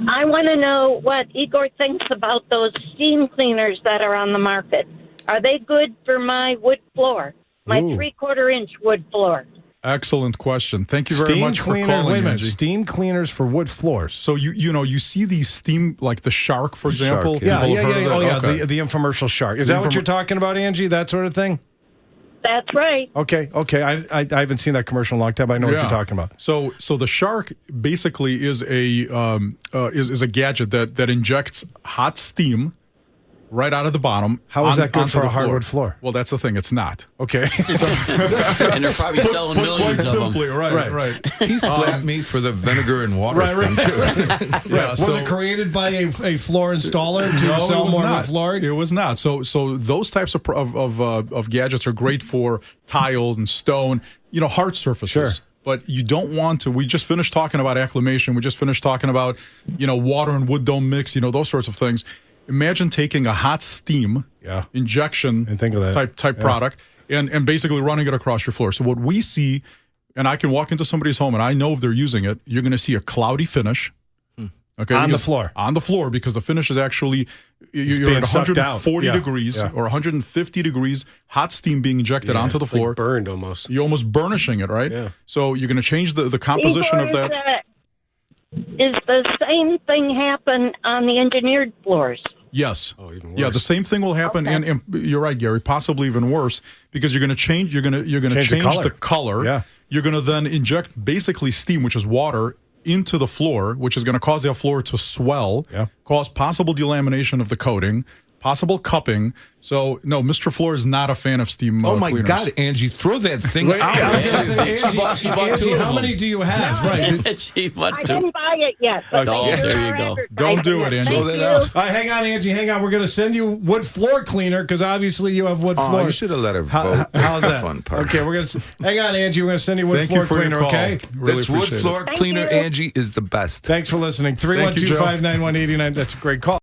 I want to know what Igor thinks about those steam cleaners that are on the market. Are they good for my wood floor, my 3/4-inch wood floor? Excellent question. Thank you very much for calling, Wait a minute. Angie. Steam cleaners for wood floors. So you see these steam, like the Shark, for example? Shark, Yeah. People have heard of Oh, that? yeah. Okay. The infomercial Shark. Is that what you're talking about, Angie? That sort of thing? That's right. Okay. I haven't seen that commercial in a long time, but I know what you're talking about. So the Shark basically is a gadget that injects hot steam right out of the bottom. How is that good onto for the a hardwood floor? Well, that's the thing. It's not. Okay. And they're probably selling Put millions quite of them. simply, right. He slapped me for the vinegar and water thing, too. Yeah, Was it created by a floor installer to No, sell it was more not. wood flooring? It was not. So those types of gadgets are great for tile and stone, hard surfaces. Sure. But you don't want to. We just finished talking about acclimation. We just finished talking about, water and wood don't mix. Those sorts of things. Imagine taking a hot steam injection And think of that. type product and basically running it across your floor. So what we see, and I can walk into somebody's home and I know if they're using it, you're going to see a cloudy finish. Okay, On the floor. On the floor, because the finish is actually, you're being at sucked out. 140 Yeah. degrees Yeah. or 150 degrees, hot steam being injected onto the floor. Burned almost. You're almost burnishing it, right? Yeah. So you're going to change the composition of that. Is the same thing happen on the engineered floors? Yes. Oh, even Yeah, worse. the same thing will happen, Okay. and you're right, Gary. Possibly even worse, because you're going to change. You're going to Change change the the color. color. Yeah. You're going to then inject basically steam, which is water, into the floor, which is going to cause that floor to swell, cause possible delamination of the coating, possible cupping. So no, Mr. Floor is not a fan of steam. Oh, my cleaners. God, Angie, throw that thing Wait, out. I was going to say, She bought two Angie, of how them. many do you have? Right. She bought I two. didn't buy it yet. But Oh, they there sure you are go. advertising Don't do it, Angie. Thank Throw that you. out. Hang on, Angie. Hang on. We're going to send you wood floor cleaner because obviously you have wood Oh, floor. you should have let her vote. How's That's the that? fun part. Okay, we're going to hang on, Angie. We're going to send you wood Thank floor you for cleaner. your call. Okay. Really This wood appreciate it. floor Thank cleaner, you. Angie, is the best. Thanks for listening. you, Joe. 312-591-89. That's a great call.